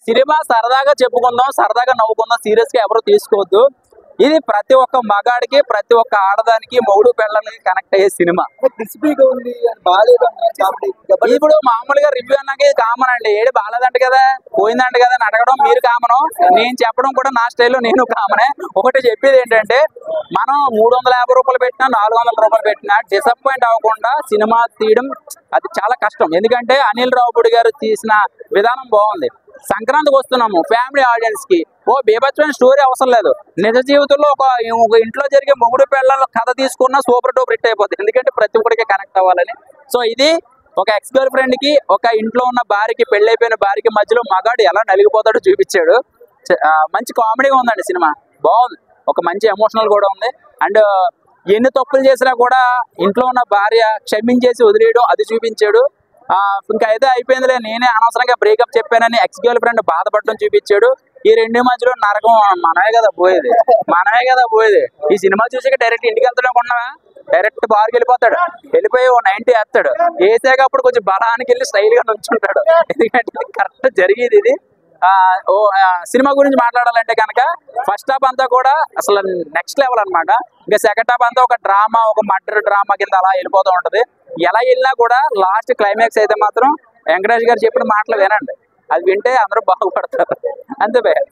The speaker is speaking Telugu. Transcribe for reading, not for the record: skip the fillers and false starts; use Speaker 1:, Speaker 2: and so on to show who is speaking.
Speaker 1: సినిమా సరదాగా చెప్పుకుందాం, సరదాగా నవ్వుకుందాం, సీరియస్ గా ఎవరు తీసుకోవద్దు. ఇది ప్రతి ఒక్క మగాడికి, ప్రతి ఒక్క ఆడదానికి, మొగుడు పెళ్ళానికి కనెక్ట్ అయ్యే సినిమా. ఇప్పుడు మామూలుగా రివ్యూ అన్నాక కామన్ అండి. ఏడు బాగాలేదంట కదా, పోయిందంట కదా అని అడగడం మీరు కామను, నేను చెప్పడం కూడా నా స్టైల్లో నేను కామనే. ఒకటి చెప్పేది ఏంటంటే, మనం 350 రూపాయలు పెట్టినా 400 రూపాయలు పెట్టినా డిసప్పాయింట్ అవ్వకుండా సినిమా తీయడం అది చాలా కష్టం. ఎందుకంటే అనిల్ రావుపూడి గారు తీసిన విధానం బాగుంది. సంక్రాంతికి వస్తున్నాము, ఫ్యామిలీ ఆడియన్స్ కి ఓ బీభత్సమైన స్టోరీ అవసరం లేదు. నిజ జీవితంలో ఒక ఇంట్లో జరిగే మొగుడు పెళ్ళాల కథ తీసుకున్న సూపర్ డూపర్ హిట్ అయిపోతుంది. ఎందుకంటే ప్రతి ఒక్కరికి కనెక్ట్ అవ్వాలని. సో ఇది ఒక ఎక్స్ గర్ల్ ఫ్రెండ్ కి, ఒక ఇంట్లో ఉన్న భార్యకి, పెళ్ళైపోయిన భార్యకి మధ్యలో మగాడు ఎలా నలిగిపోతాడో చూపించాడు. మంచి కామెడీగా ఉందండి సినిమా, బాగుంది. ఒక మంచి ఎమోషనల్ కూడా ఉంది. అండ్ ఎన్ని తప్పులు చేసినా కూడా ఇంట్లో ఉన్న భార్య క్షమించేసి వదిలేయడం అది చూపించాడు. ఇంకా అయితే అయిపోయిందిలే, నేనే అనవసరంగా బ్రేకప్ చెప్పానని ఎక్స్ గర్ల్ ఫ్రెండ్ బాధపడడం చూపించాడు. ఈ రెండు మధ్యలో నరకం మనమే కదా పోయేది. ఈ సినిమా చూసి డైరెక్ట్ ఇంటికి వెళ్తాడు అనుకున్నావా? డైరెక్ట్ బార్కి వెళ్ళిపోతాడు, వెళ్ళిపోయి ఓ 90 వేస్తాడు. వేసాక అప్పుడు కొంచెం బలానికి వెళ్ళి స్టైల్ గా నుంచుంటాడు. ఎందుకంటే కరెక్ట్ జరిగేది ఇది. సినిమా గురించి మాట్లాడాలంటే కనుక ఫస్ట్ హాఫ్ అంతా కూడా అసలు నెక్స్ట్ లెవెల్ అనమాట. ఇంకా సెకండ్ హాఫ్ అంతా ఒక డ్రామా, ఒక మర్డర్ డ్రామా కింద అలా వెళ్ళిపోతూ ఉంటది. ఎలా వెళ్ళినా కూడా లాస్ట్ క్లైమాక్స్ అయితే మాత్రం వెంకటేష్ గారు చెప్పిన మాటలు వినండి, అది వింటే అందరూ బాగుపడతారు. అంతే భయ్యా.